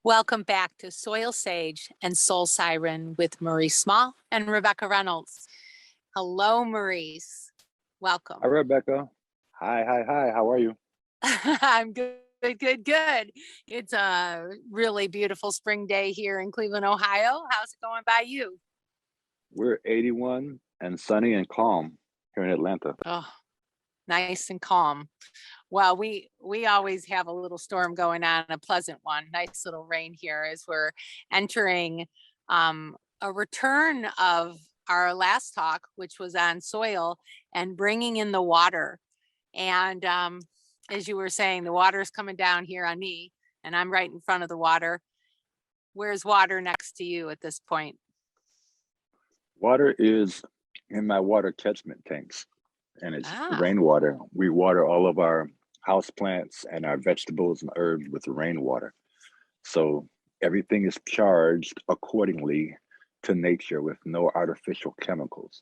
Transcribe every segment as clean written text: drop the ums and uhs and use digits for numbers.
Welcome back to Soil Sage and Soul Siren with Maurice Small and Rebecca Reynolds. Hello, Maurice. Welcome. Hi, Rebecca. Hi. How are you? I'm good. It's a really beautiful spring day here in Cleveland, Ohio. How's it going by you? We're 81 and sunny and calm here in Atlanta. Oh, nice and calm. Well, we always have a little storm going on, a pleasant one. Nice little rain here as we're entering a return of our last talk, which was on soil and bringing in the water. And as you were saying, the water is coming down here on me, and I'm right in front of the water. Where's water next to you at this point? Water is in my water catchment tanks, and it's Ah, rainwater. We water all of our house plants and our vegetables and herbs with rainwater. So everything is charged accordingly to nature with no artificial chemicals.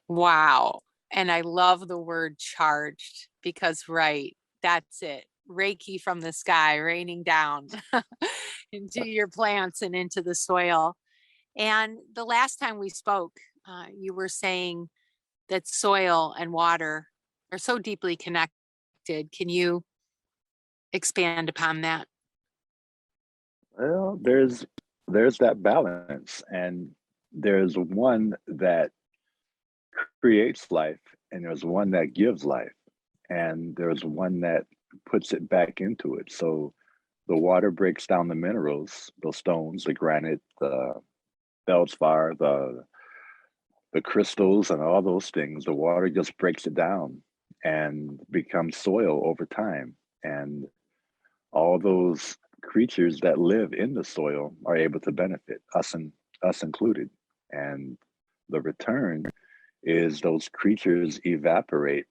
wow. And I love the word charged because, right, that's it. Reiki from the sky raining down into your plants and into the soil. And the last time we spoke, you were saying that soil and water are so deeply connected. Can you expand upon that? Well, there's that balance, and there's one that creates life, and there's one that gives life, and there's one that puts it back into it. So the water breaks down the minerals, the stones, the granite, the feldspar, the crystals, and all those things. The water just breaks it down and becomes soil over time. And all those creatures that live in the soil are able to benefit, us included. And the return is those creatures evaporate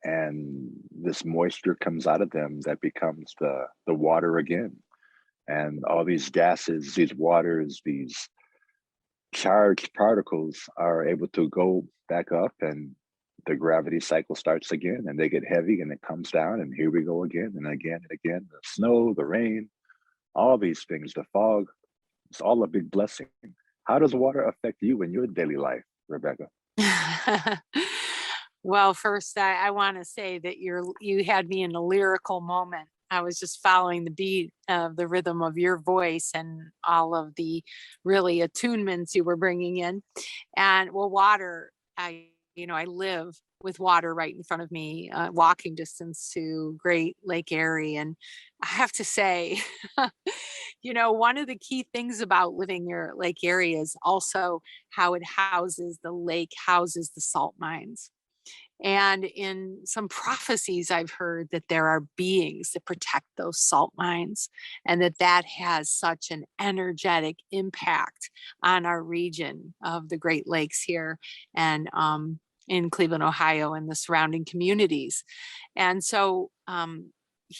and this moisture comes out of them that becomes the water again. And all these gases, these waters, these charged particles are able to go back up, and the gravity cycle starts again, and they get heavy and it comes down, and here we go again and again and again. The snow, the rain, all these things, the fog, it's all a big blessing. How does water affect you in your daily life, Rebecca? Well, first, I want to say that you had me in a lyrical moment. I was just following the beat of the rhythm of your voice and all of the really attunements you were bringing in. And well, water, I live with water right in front of me, walking distance to Great Lake Erie. And I have to say, one of the key things about living near Lake Erie is also how the lake houses the salt mines. And in some prophecies, I've heard that there are beings that protect those salt mines, and that has such an energetic impact on our region of the Great Lakes here and in Cleveland, Ohio, and the surrounding communities. And so,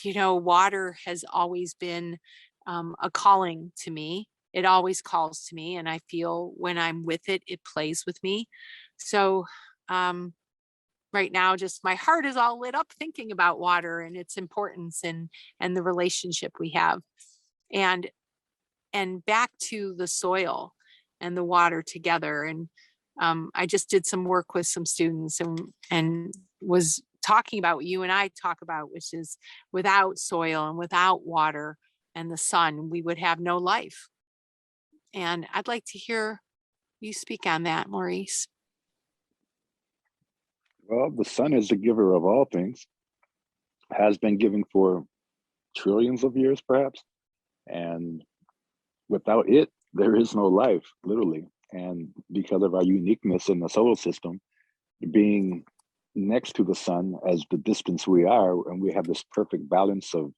water has always been a calling to me. It always calls to me, and I feel when I'm with it, it plays with me. So, right now, just my heart is all lit up thinking about water and its importance and the relationship we have. And back to the soil and the water together. And I just did some work with some students and was talking about what you and I talk about, which is without soil and without water and the sun, we would have no life. And I'd like to hear you speak on that, Maurice. Well, the sun is the giver of all things, has been giving for trillions of years, perhaps. And without it, there is no life, literally. And because of our uniqueness in the solar system, being next to the sun as the distance we are, and we have this perfect balance of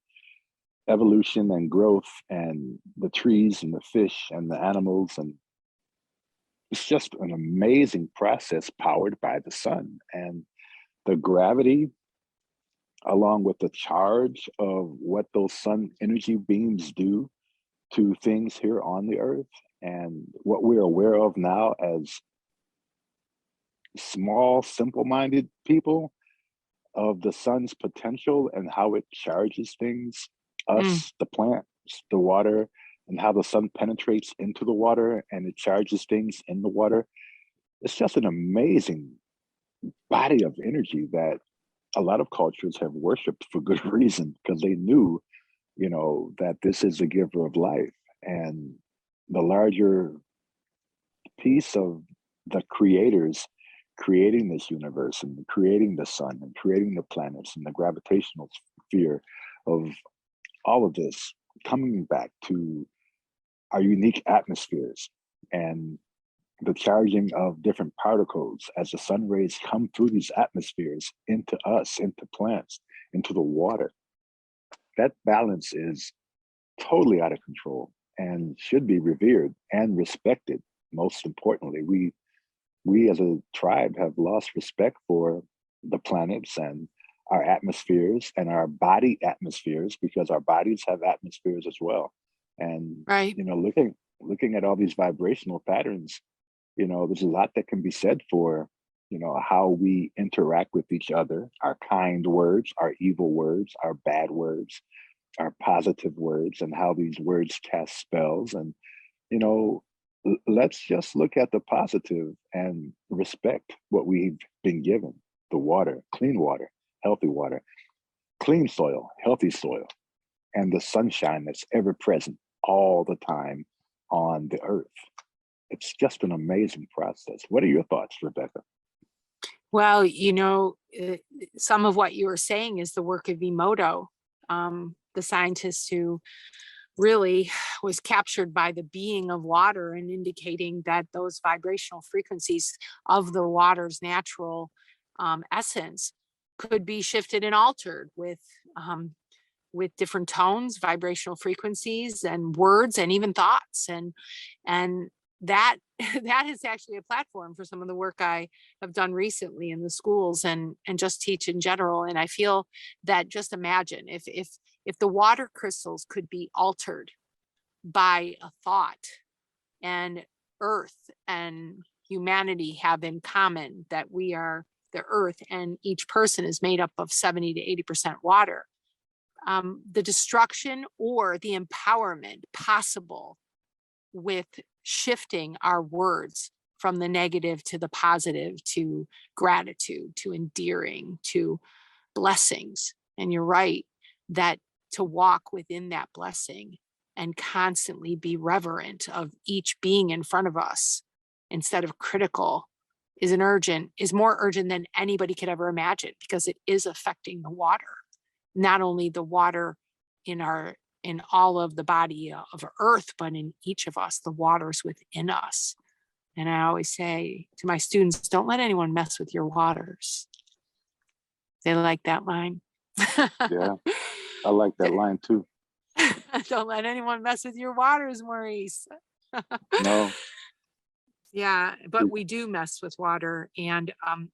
evolution and growth and the trees and the fish and the animals. And it's just an amazing process powered by the sun. And the gravity, along with the charge of what those sun energy beams do to things here on the earth, and what we're aware of now as small, simple-minded people, of the sun's potential and how it charges things, Mm, us, the plant, the water and how the sun penetrates into the water and it charges things in the water. It's just an amazing body of energy that a lot of cultures have worshipped for good reason because they knew, that this is a giver of life. And the larger piece of the creators creating this universe and creating the sun and creating the planets and the gravitational sphere of all of this coming back to our unique atmospheres and the charging of different particles as the sun rays come through these atmospheres into us, into plants, into the water. That balance is totally out of control and should be revered and respected. Most importantly, we as a tribe have lost respect for the planets and our atmospheres and our body atmospheres because our bodies have atmospheres as well. And Right. looking at all these vibrational patterns, there's a lot that can be said for how we interact with each other, our kind words, our evil words, our bad words, our positive words, and how these words cast spells. And let's just look at the positive and respect what we've been given: the water, clean water, healthy water, clean soil, healthy soil, and the sunshine that's ever present all the time on the earth. It's just an amazing process. What are your thoughts, Rebecca? Well, some of what you were saying is the work of Emoto, the scientist who really was captured by the being of water and indicating that those vibrational frequencies of the water's natural essence could be shifted and altered with different tones, vibrational frequencies, and words, and even thoughts, and that that is actually a platform for some of the work I have done recently in the schools and just teach in general. And I feel that, just imagine if the water crystals could be altered by a thought, and Earth and humanity have in common that we are the Earth, and each person is made up of 70 to 80% water. The destruction or the empowerment possible with shifting our words from the negative to the positive, to gratitude, to endearing, to blessings. And you're right that to walk within that blessing and constantly be reverent of each being in front of us instead of critical is more urgent than anybody could ever imagine, because it is affecting the water, not only the water in all of the body of earth, but in each of us, the waters within us. And I always say to my students, don't let anyone mess with your waters. They like that line. Yeah, I like that line too. Don't let anyone mess with your waters, Maurice. No. Yeah, but we do mess with water. And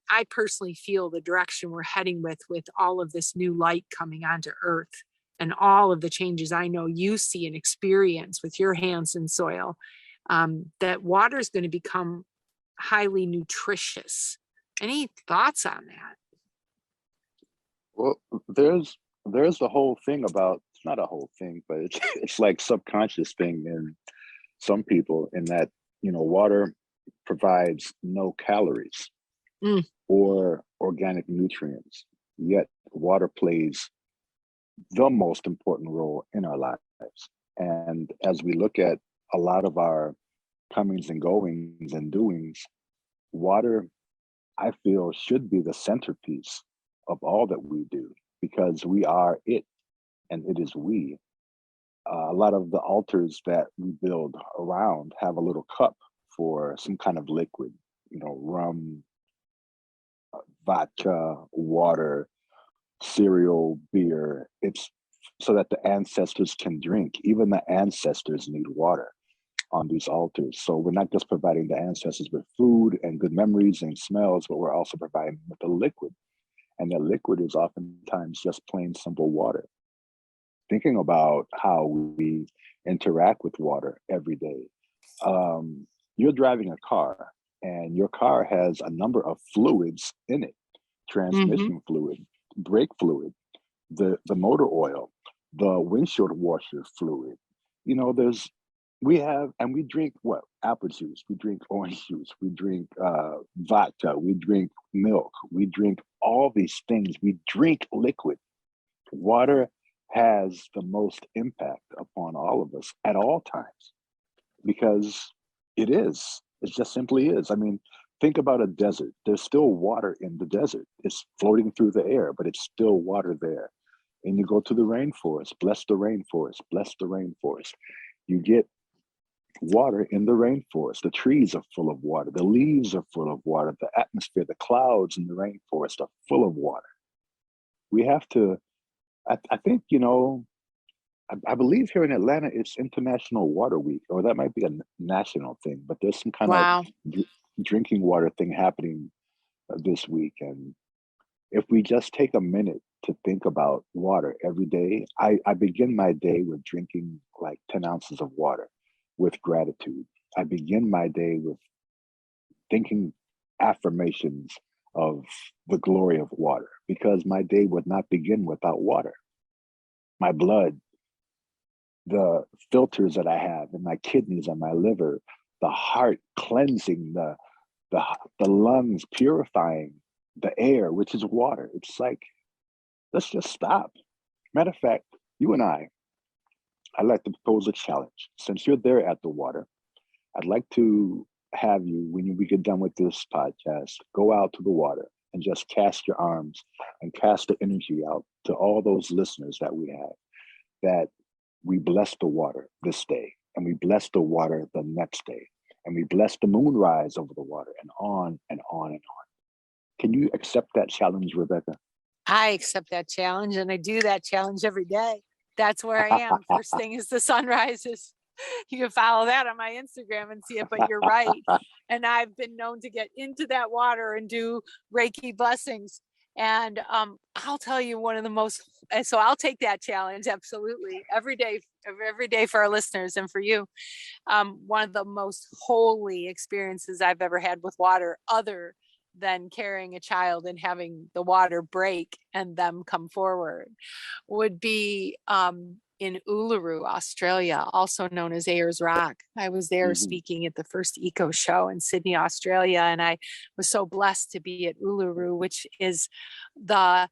I personally feel the direction we're heading with all of this new light coming onto earth and all of the changes I know you see and experience with your hands in soil, that water is going to become highly nutritious. Any thoughts on that? Well, there's the whole thing about, it's not a whole thing, but it's like subconscious thing in some people, in that water provides no calories or organic nutrients, yet water plays the most important role in our lives. And as we look at a lot of our comings and goings and doings, water, I feel, should be the centerpiece of all that we do, because we are it and it is we. A lot of the altars that we build around have a little cup for some kind of liquid, rum, vodka, water, cereal, beer. It's so that the ancestors can drink. Even the ancestors need water on these altars. So we're not just providing the ancestors with food and good memories and smells, but we're also providing with a liquid. And the liquid is oftentimes just plain simple water. Thinking about how we interact with water every day. You're driving a car and your car has a number of fluids in it: transmission fluid, brake fluid, the motor oil, the windshield washer fluid. You know, we drink what? Apple juice, we drink orange juice, we drink vodka, we drink milk, we drink all these things. We drink liquid. Water has the most impact upon all of us at all times because it just simply is. I mean, think about a desert. There's still water in the desert. It's floating through the air, but it's still water there. And you go to the rainforest, bless the rainforest, bless the rainforest. You get water in the rainforest. The trees are full of water. The leaves are full of water. The atmosphere, the clouds in the rainforest are full of water. We have to, I think, I believe here in Atlanta, it's International Water Week, or that might be a national thing, but there's some kind of Wow. drinking water thing happening this week. And if we just take a minute to think about water every day, I begin my day with drinking like 10 ounces of water with gratitude. I begin my day with thinking affirmations of the glory of water because my day would not begin without water. My blood, the filters that I have in my kidneys and my liver, the heart cleansing, the, the lungs purifying, the air, which is water. It's like, let's just stop. Matter of fact, you and I'd like to propose a challenge. Since you're there at the water, I'd like to have you, when we get done with this podcast, go out to the water and just cast your arms and cast the energy out to all those listeners that we have, that we bless the water this day, and we bless the water the next day, and we bless the moonrise over the water, and on and on and on. Can you accept that challenge, Rebecca? I accept that challenge and I do that challenge every day. That's where I am. First thing is the sun rises. You can follow that on my Instagram and see it, but you're right. And I've been known to get into that water and do Reiki blessings. And I'll tell you one of the most, so I'll take that challenge. Absolutely. Every day for our listeners and for you. One of the most holy experiences I've ever had with water, other than carrying a child and having the water break and them come forward, would be in Uluru, Australia, also known as Ayers Rock. I was there speaking at the first eco show in Sydney, Australia, and I was so blessed to be at Uluru, which is the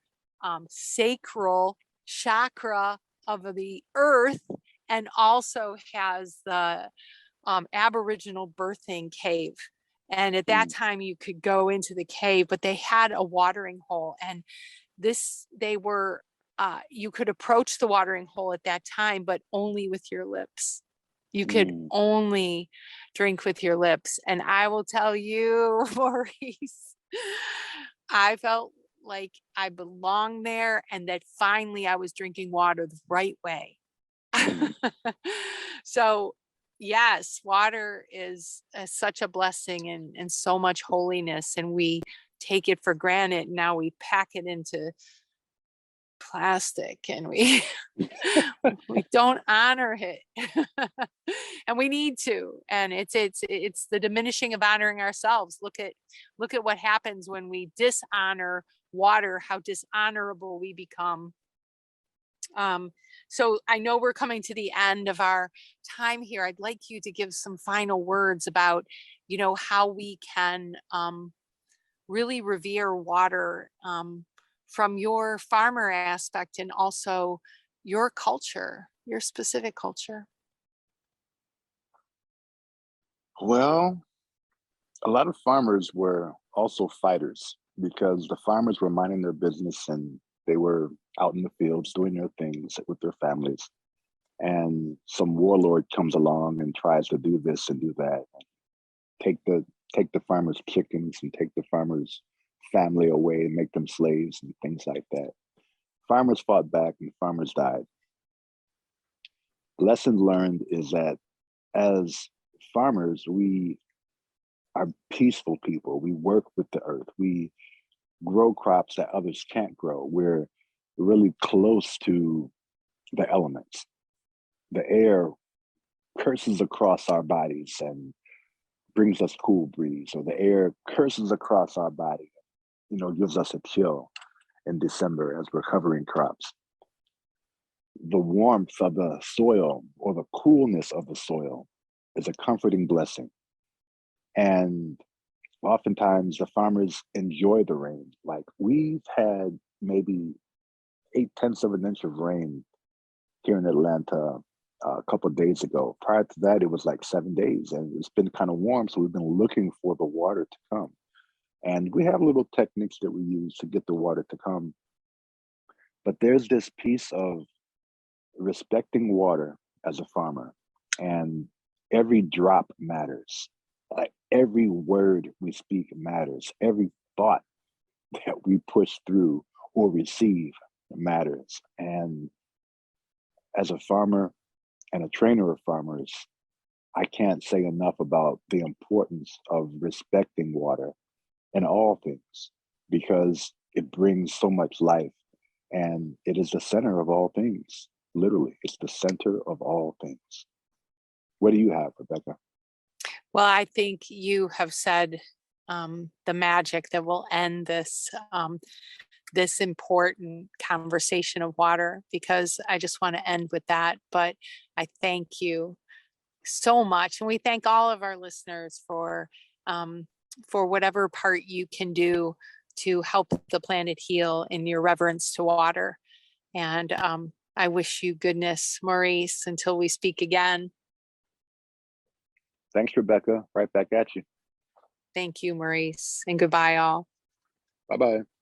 sacral chakra of the earth, and also has the Aboriginal birthing cave. And at that time, you could go into the cave, but they had a watering hole, and you could approach the watering hole at that time, but only with your lips. You could only drink with your lips. And I will tell you, Maurice, I felt like I belonged there, and that finally I was drinking water the right way. So yes, water is such a blessing and so much holiness, and we take it for granted. Now we pack it into plastic, and we don't honor it. And we need to. And it's the diminishing of honoring ourselves. Look at what happens when we dishonor water, how dishonorable we become. So I know we're coming to the end of our time here. I'd like you to give some final words about, how we can really revere water from your farmer aspect, and also your culture, your specific culture. Well, a lot of farmers were also fighters because the farmers were minding their business and they were out in the fields doing their things with their families. And some warlord comes along and tries to do this and do that, take the farmers' chickens and take the farmers' family away and make them slaves and things like that. Farmers fought back and farmers died. Lesson learned is that as farmers, we are peaceful people. We work with the earth. We grow crops that others can't grow. We're really close to the elements. The air curses across our bodies and brings us cool breeze, or the air curses across our body, gives us a chill in December as we're covering crops. the warmth of the soil or the coolness of the soil is a comforting blessing. And oftentimes the farmers enjoy the rain. Like we've had maybe 8/10 of an inch of rain here in Atlanta a couple of days ago. Prior to that, it was like 7 days, and it's been kind of warm. So we've been looking for the water to come. And we have little techniques that we use to get the water to come. But there's this piece of respecting water as a farmer, and every drop matters. Every word we speak matters. Every thought that we push through or receive matters. And as a farmer and a trainer of farmers, I can't say enough about the importance of respecting water in all things because it brings so much life and it is the center of all things. Literally, it's the center of all things. What do you have, Rebecca? Well, I think you have said the magic that will end this important conversation of water, because I just want to end with that. But I thank you so much, and we thank all of our listeners for whatever part you can do to help the planet heal in your reverence to water. And I wish you goodness, Maurice, until we speak again. Thanks, Rebecca. Right back at you. Thank you, Maurice, and goodbye, all. Bye bye.